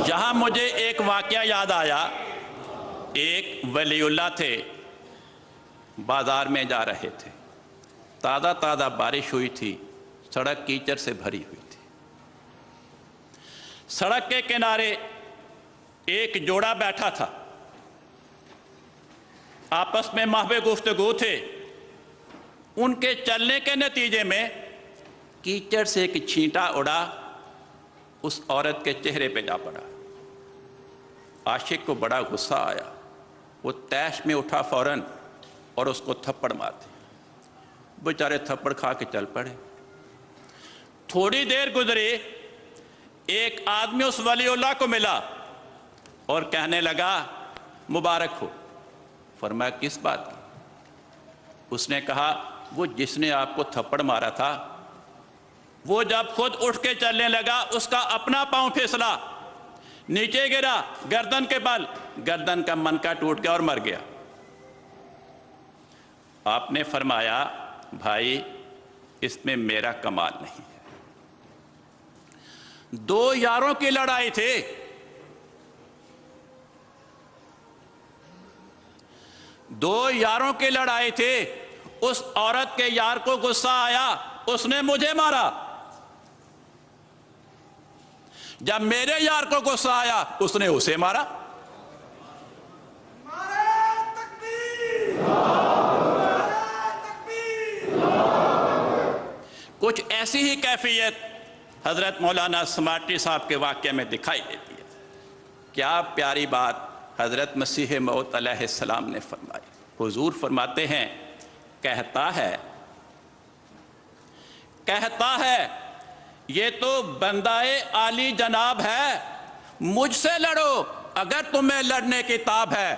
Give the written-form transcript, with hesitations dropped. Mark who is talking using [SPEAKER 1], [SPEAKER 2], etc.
[SPEAKER 1] یہاں مجھے ایک واقعہ یاد آیا۔ ایک ولی اللہ تھے، بازار میں جا رہے تھے، تازہ تازہ بارش ہوئی تھی، سڑک کیچڑ سے بھری ہوئی تھی۔ سڑک کے کنارے ایک جوڑا بیٹھا تھا، آپس میں محو گفتگو تھے۔ ان کے چلنے کے نتیجے میں کیچڑ سے ایک چھینٹا اڑا، اس عورت کے چہرے پہ جا پڑا۔ عاشق کو بڑا غصہ آیا، وہ تیش میں اٹھا فوراً اور اس کو تھپڑ مار دیا۔ بیچارے تھپڑ کھا کے چل پڑے۔ تھوڑی دیر گزری، ایک آدمی اس ولی اللہ کو ملا اور کہنے لگا مبارک ہو۔ فرمایا کس بات کی؟ اس نے کہا وہ جس نے آپ کو تھپڑ مارا تھا، وہ جب خود اٹھ کے چلنے لگا اس کا اپنا پاؤں پھسلا، نیچے گرا گردن کے بل، گردن کا منکا ٹوٹ گیا اور مر گیا۔ آپ نے فرمایا بھائی اس میں میرا کمال نہیں ہے۔ دو یاروں کی لڑائی تھی، اس عورت کے یار کو غصہ آیا، اس نے مجھے مارا۔ جب میرے یار کو غصہ آیا، اس نے اسے مارا۔ کچھ ایسی ہی کیفیت حضرت مولانا سماٹری صاحب کے واقعے میں دکھائی دیتی ہے۔ کیا پیاری بات حضرت مسیح موعود علیہ السلام نے فرمائی۔ حضور فرماتے ہیں کہتا ہے یہ تو بندہ عالی جناب ہے، مجھ سے لڑو اگر تمہیں لڑنے کی تاب ہے۔